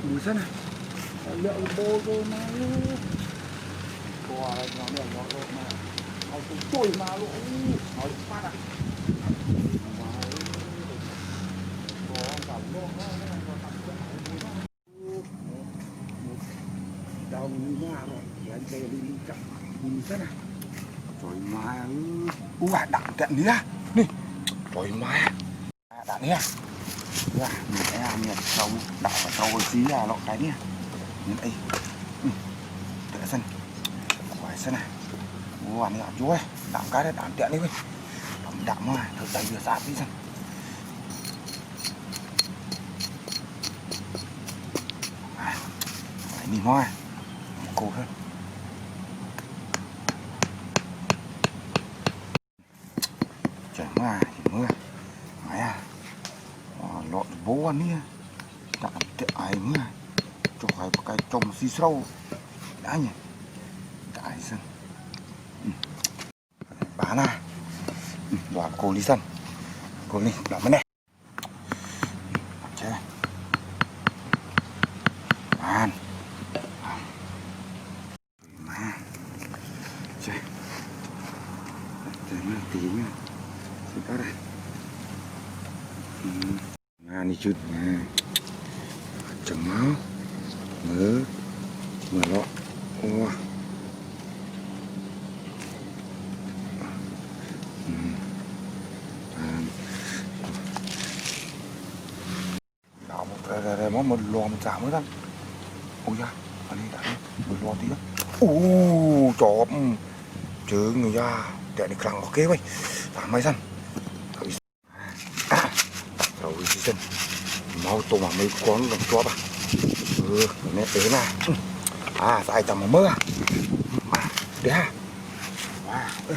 mùi sân này liệu bô rồi mà quả này nó mà nó trôi mà lỗ nó phát à đâu như mà rồi thì anh kêu đi chậm mùi sân này rồi mà đạn kẹn đi ra đi rồi mà đạn nha ra mình sẽ làm nhiệt sâu đảo vào sâu xí là lọ cái nha nhìn đây để sân quái sân này mua ăn làm chúa đạm cái đấy đạm tiện đi thôi đạm mà thật đầy vừa sạt đi sân phải nhìn hoa cô hơn trời mưa mày à lọt bố ăn đi đạm tiện ai mưa cho phải có cái trồng xí sâu đã nhỉ tại sân bán à đoàn cô đi sân cô đi làm cái này chơi bán mà chơi chơi tí nhá xin các đây đi chút nè chẳng máu mở lọ ô đảo một lò một chạm nữa thôi ôi da anh đi đã một lò tí đó chọp chứ người da để đi khăn ok vậy làm mấy sân rồi đi sân mau tôm mà mấy con đồng chọp à nè tế mà dài tầm mà mơ mà đấy ha mà ơi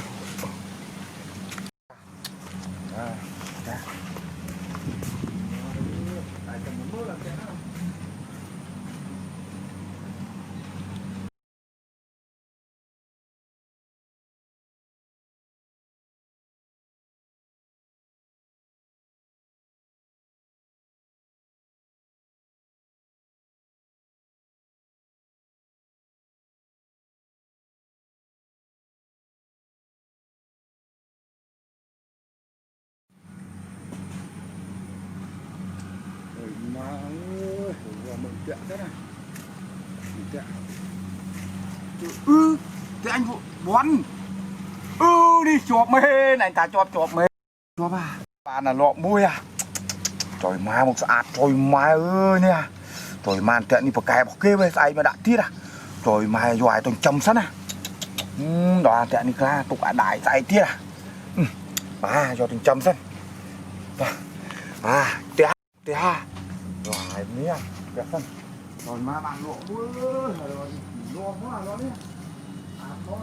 mình tiện thế này mình tiện thế anh bón đi chọp mê này ta chọp mê chọp à bạn là lọ môi à trời má một sạt trời má ơi nè trời má tiện đi vào cài bỏ kê với ai mà đã tiết à trời má doài toàn chầm sẵn à đó tiện đi ra tục đại tại tiết à má cho toàn chầm sẵn tía rồi mía đẹp phân rồi mà bạn lộ mưa rồi lo quá nó đi có